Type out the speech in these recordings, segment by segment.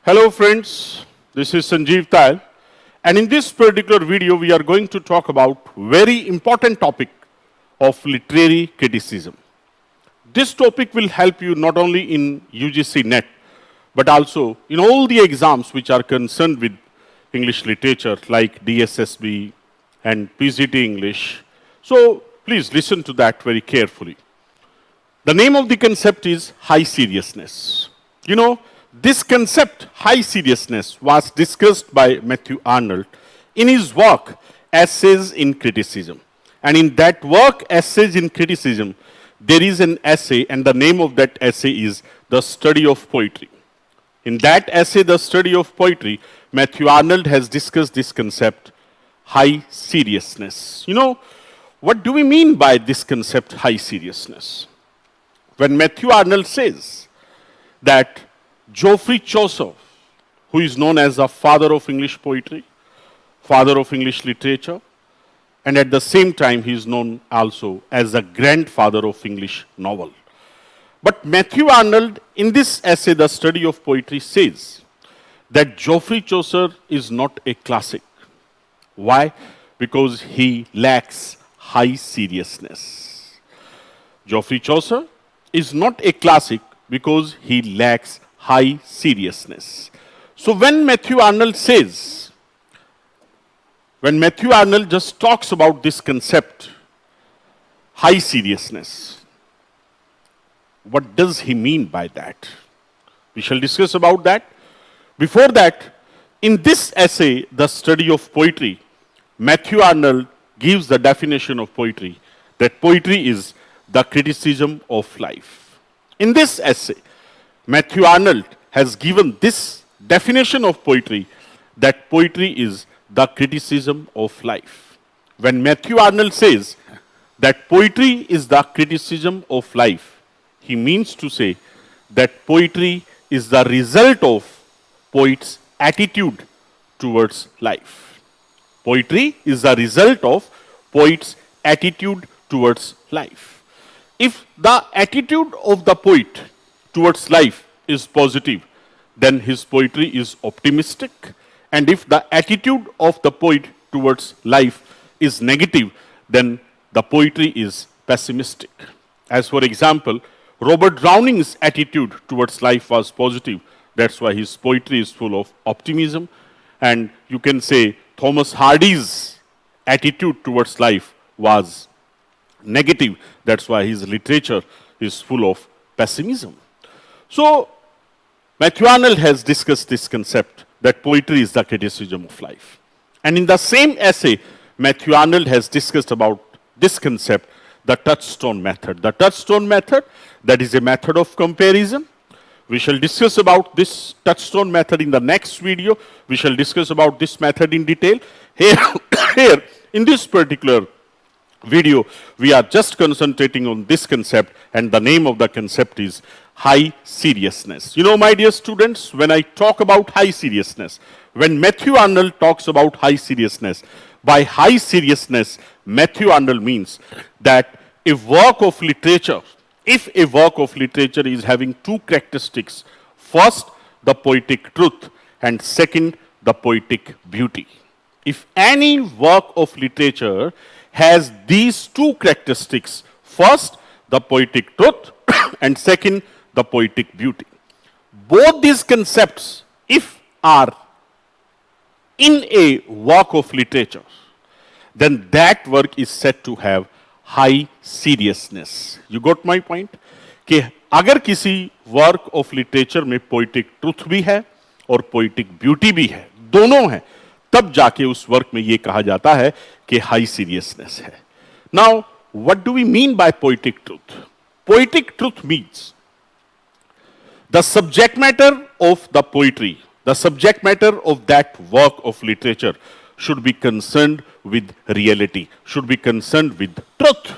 Hello friends, this is Sanjeev Tayal, and in this particular video we are going to talk about very important topic of literary criticism. This topic will help you not only in UGC NET but also in all the exams which are concerned with English literature like DSSB and PGT English. So please listen to that very carefully. The name of the concept is high seriousness. You know, this concept, high seriousness, was discussed by Matthew Arnold in his work, Essays in Criticism. And in that work, Essays in Criticism, there is an essay, and the name of that essay is The Study of Poetry. In that essay, The Study of Poetry, Matthew Arnold has discussed this concept, high seriousness. You know, what do we mean by this concept, high seriousness? When Matthew Arnold says that Geoffrey Chaucer, who is known as the father of English poetry, father of English literature, and at the same time he is known also as the grandfather of English novel. But Matthew Arnold, in this essay, The Study of Poetry, says that Geoffrey Chaucer is not a classic. Why? Because he lacks high seriousness. Geoffrey Chaucer is not a classic because he lacks high seriousness. So when Matthew Arnold just talks about this concept, high seriousness, what does he mean by that? We shall discuss about that. Before that, in this essay, The Study of Poetry, Matthew Arnold gives the definition of poetry, that poetry is the criticism of life. In this essay, Matthew Arnold has given this definition of poetry, that poetry is the criticism of life. When Matthew Arnold says that poetry is the criticism of life, he means to say that poetry is the result of poet's attitude towards life. Poetry is the result of poet's attitude towards life. If the attitude of the poet towards life is positive, then his poetry is optimistic. And if the attitude of the poet towards life is negative, then the poetry is pessimistic. As for example, Robert Browning's attitude towards life was positive. That's why his poetry is full of optimism. And you can say Thomas Hardy's attitude towards life was negative. That's why his literature is full of pessimism. So, Matthew Arnold has discussed this concept that poetry is the criticism of life. And in the same essay, Matthew Arnold has discussed about this concept, the touchstone method. The touchstone method, that is a method of comparison. We shall discuss about this touchstone method in the next video. We shall discuss about this method in detail. Here in this particular video, we are just concentrating on this concept, and the name of the concept is high seriousness. You know, my dear students, when I talk about high seriousness, when Matthew Arnold talks about high seriousness, by high seriousness, Matthew Arnold means that a work of literature, if a work of literature is having two characteristics, first, the poetic truth, and second, the poetic beauty. If any work of literature has these two characteristics, first, the poetic truth, and second, the poetic beauty. Both these concepts, if are in a work of literature, then that work is said to have high seriousness. You got my point? कि अगर किसी work of literature में poetic truth भी है और poetic beauty भी है, दोनों हैं, तब जाके उस वर्क में ये कहा जाता है कि हाई सीरियसनेस है. Now what do we mean by poetic truth? Poetic truth means the subject matter of the poetry, the subject matter of that work of literature should be concerned with reality, should be concerned with truth.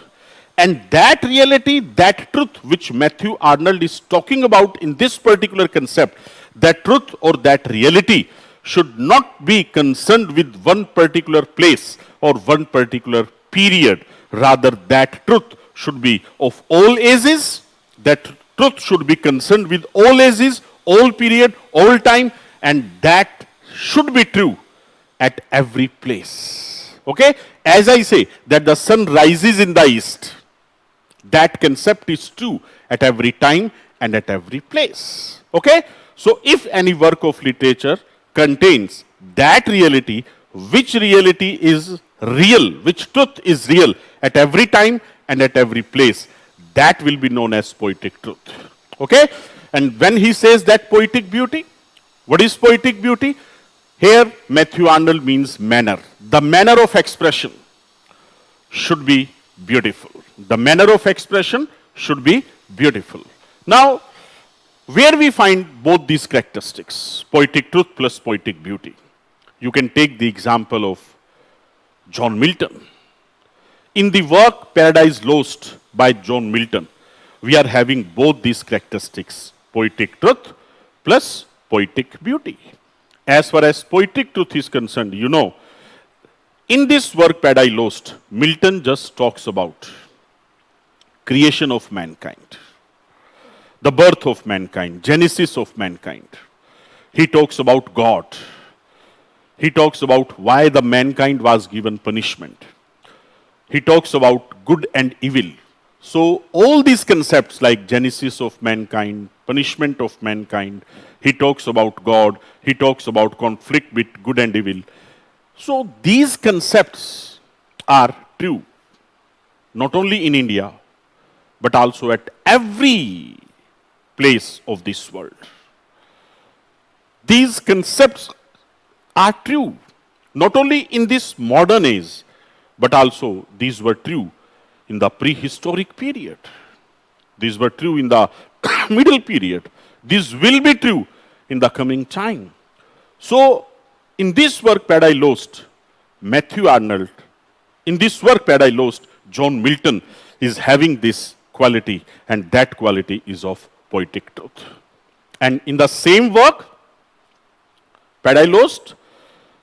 And that reality, that truth which Matthew Arnold is talking about in this particular concept, that truth or that reality should not be concerned with one particular place or one particular period. Rather, that truth should be of all ages, that truth should be concerned with all ages, all period, all time, and that should be true at every place. Okay? As I say, that the sun rises in the east, that concept is true at every time and at every place. Okay? So, if any work of literature contains that reality, which reality is real, which truth is real at every time and at every place, that will be known as poetic truth. Okay? And when he says that poetic beauty, what is poetic beauty? Here, Matthew Arnold means manner. The manner of expression should be beautiful. The manner of expression should be beautiful. Now, where we find both these characteristics, poetic truth plus poetic beauty, you can take the example of John Milton. In the work Paradise Lost by John Milton, we are having both these characteristics, poetic truth plus poetic beauty. As far as poetic truth is concerned, you know, in this work Paradise Lost, Milton just talks about creation of mankind, the birth of mankind, genesis of mankind. He talks about God. He talks about why the mankind was given punishment. He talks about good and evil. So all these concepts like genesis of mankind, punishment of mankind, he talks about God, he talks about conflict with good and evil. So these concepts are true, not only in India, but also at every place of this world. These concepts are true, not only in this modern age, but also these were true in the prehistoric period. These were true in the middle period. These will be true in the coming time. So, in this work Paradise Lost, Matthew Arnold, in this work Paradise Lost, John Milton is having this quality, and that quality is of poetic truth. And in the same work, Paradise Lost,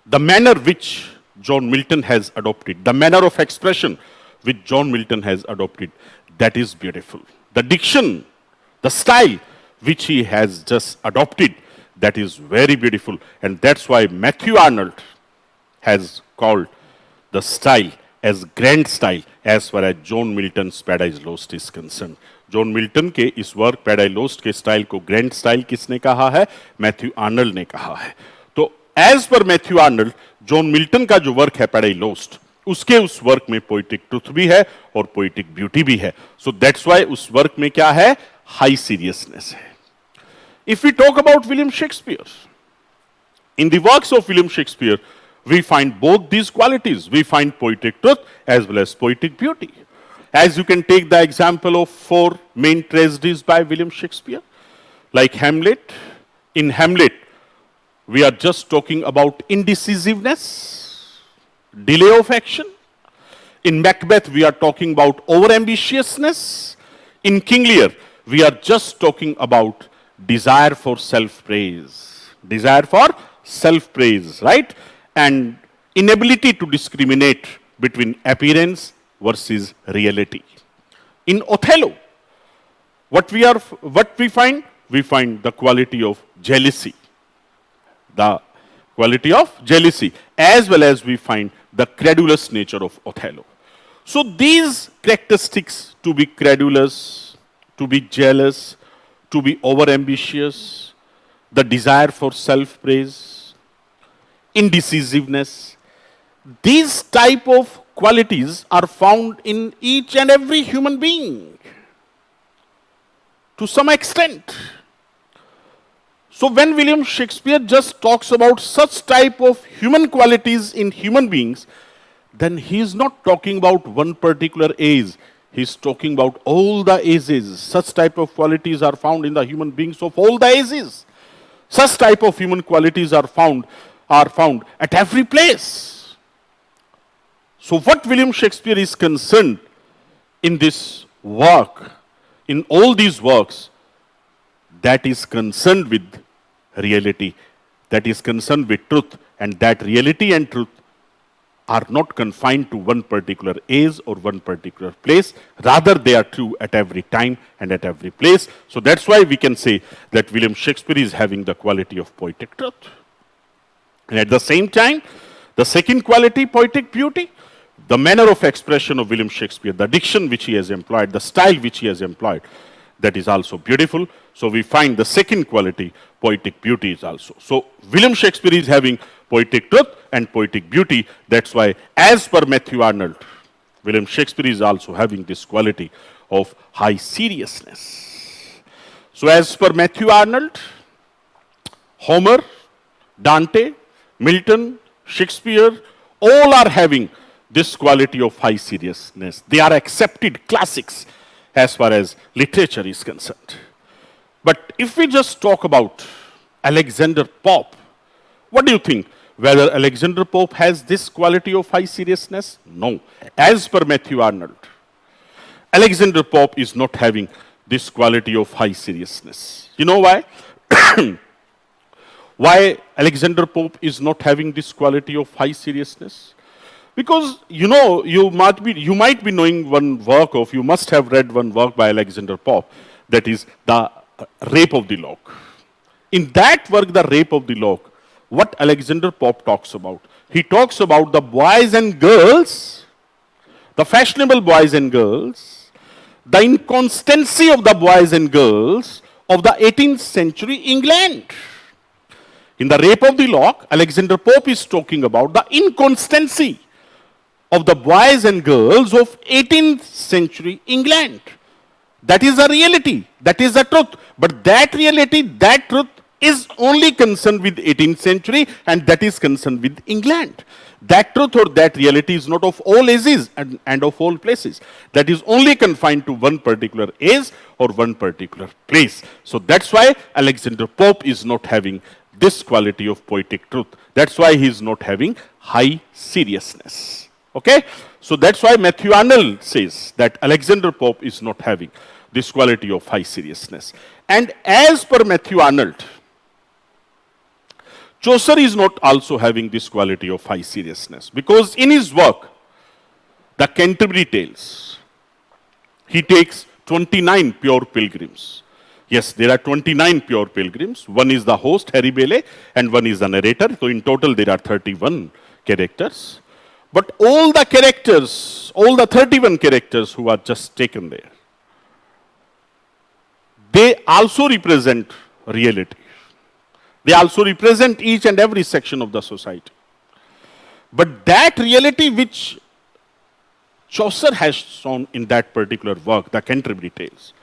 the manner which John Milton has adopted, the manner of expression which John Milton has adopted, that is beautiful. The diction, the style which he has just adopted, that is very beautiful. And that's why Matthew Arnold has called the style as grand style as far as John Milton's Paradise Lost is concerned. John Milton के इस work paradise lost के style को grand style किसने कहा है? Matthew Arnold ने कहा है. तो as per Matthew Arnold, John Milton का जो वर्क है पैराडाइज लोस्ट, उसके उस वर्क में पोइटिक ट्रुथ भी है और पोइटिक ब्यूटी भी है. सो दैट्स व्हाई उस वर्क में क्या है? हाई सीरियसनेस है. If we talk about William Shakespeare, in the works of William Shakespeare, we find both these qualities. We find poetic truth as well as poetic beauty. As you can take the example of 4 main tragedies by William Shakespeare, like Hamlet. In Hamlet, we are just talking about indecisiveness, delay of action. In Macbeth, we are talking about overambitiousness. In King Lear, we are just talking about desire for self-praise. Desire for self-praise, right? And inability to discriminate between appearance versus reality. In Othello, what we find? We find the quality of jealousy. The quality of jealousy, as well as we find the credulous nature of Othello. So these characteristics, to be credulous, to be jealous, to be overambitious, the desire for self-praise, indecisiveness, these type of qualities are found in each and every human being to some extent. So when William Shakespeare just talks about such type of human qualities in human beings, then he is not talking about one particular age. He is talking about all the ages. Such type of qualities are found in the human beings of all the ages. Such type of human qualities are found at every place. So what William Shakespeare is concerned in this work, in all these works, that is concerned with reality, that is concerned with truth, and that reality and truth are not confined to one particular age or one particular place. Rather, they are true at every time and at every place. So that's why we can say that William Shakespeare is having the quality of poetic truth. And at the same time, the second quality, poetic beauty, the manner of expression of William Shakespeare, the diction which he has employed, the style which he has employed, that is also beautiful. So we find the second quality, poetic beauty, is also. So William Shakespeare is having poetic truth and poetic beauty. That's why, as per Matthew Arnold, William Shakespeare is also having this quality of high seriousness. So as per Matthew Arnold, Homer, Dante, Milton, Shakespeare, all are having this quality of high seriousness. They are accepted classics as far as literature is concerned. But if we just talk about Alexander Pope, what do you think? Whether Alexander Pope has this quality of high seriousness? No. As per Matthew Arnold, Alexander Pope is not having this quality of high seriousness. You know why? Why Alexander Pope is not having this quality of high seriousness? Because you might be knowing one work of, you must have read one work by Alexander Pope, that is the Rape of the Lock. In that work, the Rape of the Lock, what Alexander Pope talks about? He talks about the boys and girls, the fashionable boys and girls, the inconstancy of the boys and girls of the 18th century England. In the Rape of the Lock, Alexander Pope is talking about the inconstancy of the boys and girls of 18th century England. That is a reality. That is the truth. But that reality, that truth is only concerned with 18th century, and that is concerned with England. That truth or that reality is not of all ages and of all places. That is only confined to one particular age or one particular place. So that's why Alexander Pope is not having this quality of poetic truth. That's why he is not having high seriousness. Okay? So that's why Matthew Arnold says that Alexander Pope is not having this quality of high seriousness. And as per Matthew Arnold, Chaucer is not also having this quality of high seriousness, because in his work, the Canterbury Tales, he takes 29 pure pilgrims. Yes, there are 29 pure pilgrims. One is the host, Harry Bailey, and one is the narrator. So in total, there are 31 characters. But all the characters, all the 31 characters who are just taken there, they also represent reality. They also represent each and every section of the society. But that reality which Chaucer has shown in that particular work, the Canterbury Tales,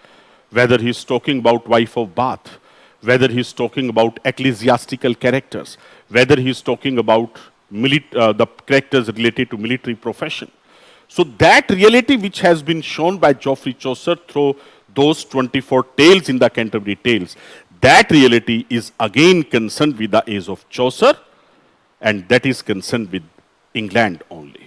whether he's talking about Wife of Bath, whether he's talking about ecclesiastical characters, whether he's talking about the characters related to military profession. So that reality which has been shown by Geoffrey Chaucer through those 24 tales in the Canterbury Tales, that reality is again concerned with the age of Chaucer, and that is concerned with England only.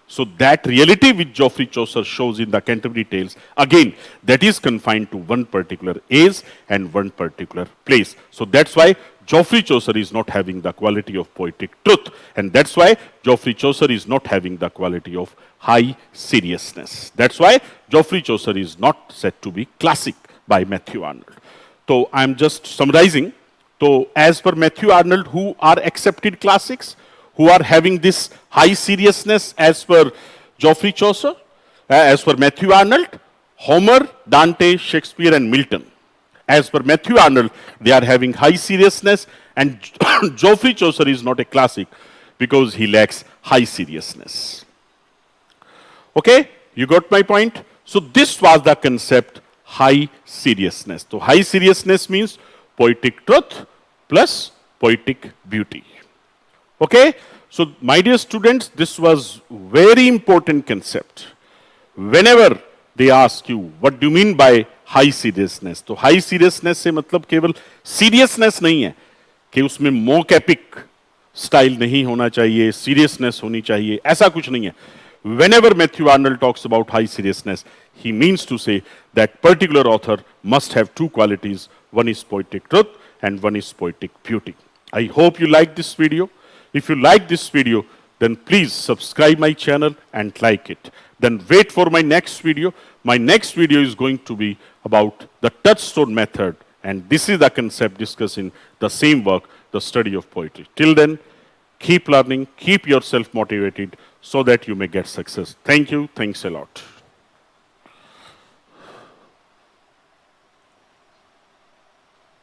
So that reality which Geoffrey Chaucer shows in the Canterbury Tales, again, that is confined to one particular age and one particular place. So that's why Geoffrey Chaucer is not having the quality of poetic truth, and that's why Geoffrey Chaucer is not having the quality of high seriousness. That's why Geoffrey Chaucer is not said to be classic by Matthew Arnold. So I'm just summarizing. So as per Matthew Arnold, who are accepted classics, who are having this high seriousness as per Geoffrey Chaucer, as per Matthew Arnold, Homer, Dante, Shakespeare, and Milton. As per Matthew Arnold, they are having high seriousness, and Geoffrey Chaucer is not a classic because he lacks high seriousness. Okay, you got my point? So this was the concept, high seriousness. So high seriousness means poetic truth plus poetic beauty. Okay, so my dear students, this was very important concept. Whenever they ask you, what do you mean by high seriousness? तो high seriousness से मतलब केवल seriousness नहीं है कि उसमें mock epic style नहीं होना चाहिए, seriousness होनी चाहिए, ऐसा कुछ नहीं है. Whenever Matthew Arnold talks about high seriousness, he means to say that particular author must have two qualities. One is poetic truth and one is poetic beauty. I hope you like this video. If you like this video, then please subscribe my channel and like it. Then wait for my next video. My next video is going to be about the touchstone method, and this is the concept discussed in the same work, the study of poetry. Till then, keep learning, keep yourself motivated so that you may get success. Thank you. Thanks a lot.